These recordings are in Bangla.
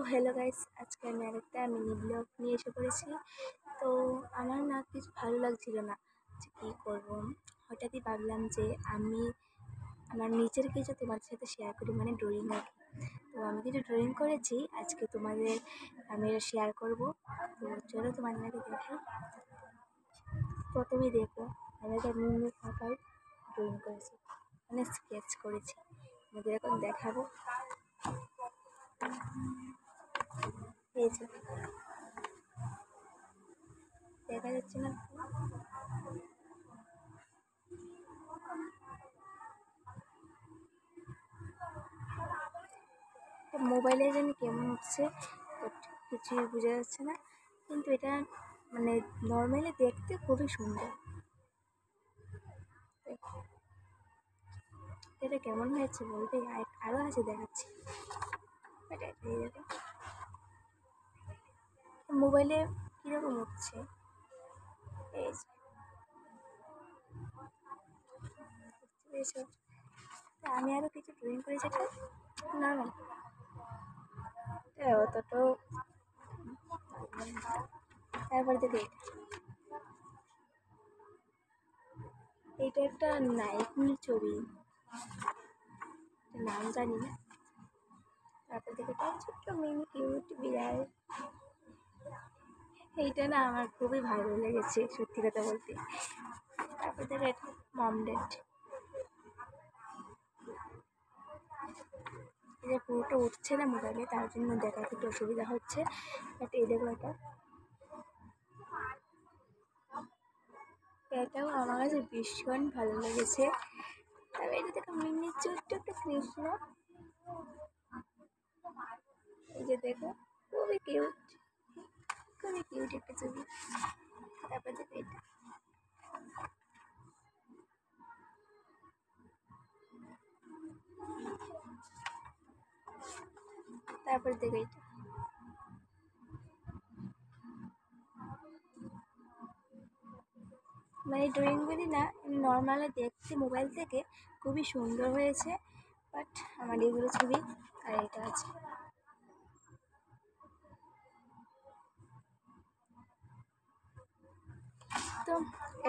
হ্যালো গাইস, আজকে আমি আরেকটা মিনি ব্লগ নিয়ে এসে পড়েছি। তো আমার না কিছু ভালো লাগছিল না যে কী করবো। হঠাৎই ভাবলাম যে আমি আমার নিজের কিছু তোমাদের সাথে শেয়ার করি, মানে ড্রয়িং আর কি। তো আমি কিছু ড্রয়িং করেছি, আজকে তোমাদের আমি এটা শেয়ার করবো। তো চলো তোমাদেরকে দেখাই। প্রথমেই দেখো, আমি একটা মিনি খাতায় ড্রয়িং করেছি, মানে স্কেচ করেছি। তোমাদের এখন দেখাবো। এই যে দেখা যাচ্ছে না? মোবাইলে জানি কেমন উঠছে, বাট কিছুই বোঝা যাচ্ছে না। কিন্তু এটা মানে নর্মালি দেখতে খুবই সুন্দর। এটা কেমন হয়েছে বলবে? আরও আছে, দেখাচ্ছি। এটা মোবাইলে কীরকম উঠছে, এই যে বুঝতে পেরেছো? আমি আরও কিছু ড্রয়িং করেছি, এটা নর্মাল, অতটাও। তারপর দেখে এটা একটা নায়কের ছবি, নাম জানি না। তারপর দেখে একটা ছোট্ট মিনি কিউট বিড়াল। এইটা না আমার খুবই ভালো লেগেছে, সত্যি কথা বলতে। তারপর দেখে মম ড্যাড, এটা পুরোটা উঠছে না মোবাইলে, তার জন্য দেখাতে একটু অসুবিধা হচ্ছে। বাট এই দেখো, এটাও আমার কাছে ভীষণ ভালো লেগেছে। তবে এটা দেখো মিনি ছোট্ট একটা কৃষ্ণ, এই যে দেখো, খুবই কিউট, খুবই কিউট একটা ছবি। তারপর দেখো এটা, তারপর দেখো এটা। মানে ড্রয়িংগুলি না নর্মালি দেখতে মোবাইল থেকে খুবই সুন্দর হয়েছে, বাট আমার এগুলো ছবি। আর এটা আছে, তো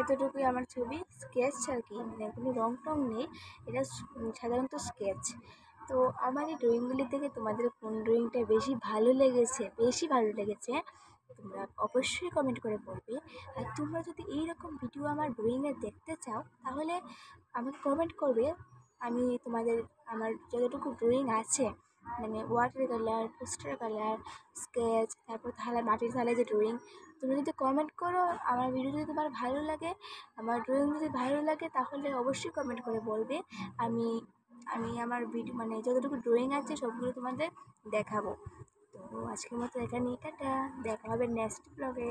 এতটুকুই আমার ছবি, স্কেচ আর কি, মানে কোনো রং টং নেই। এটা সাধারণত স্কেচ। তো আমার এই ড্রয়িংগুলি থেকে তোমাদের কোন ড্রয়িংটা বেশি ভালো লেগেছে তোমরা অবশ্যই কমেন্ট করে বলবে। আর তোমরা যদি এইরকম ভিডিও আমার ড্রয়িংয়ের দেখতে চাও তাহলে আমাকে কমেন্ট করবে। আমি তোমাদের আমার যতটুকু ড্রয়িং আছে, মানে water colour, poster colour, sketch, তারপর মাটির থালায় যে ড্রয়িং, তুমি যদি কমেন্ট করো, আমার ভিডিও যদি তোমার ভালো লাগে, আমার ড্রয়িং যদি ভালো লাগে, তাহলে অবশ্যই কমেন্ট করে বলবে। আমি আমি আমার ভিডিও মানে যতটুকু ড্রয়িং আছে সবগুলো তোমাদের দেখাবো। তো আজকের মতো এখানেই, টাটা। দেখা হবে নেক্সট ব্লগে।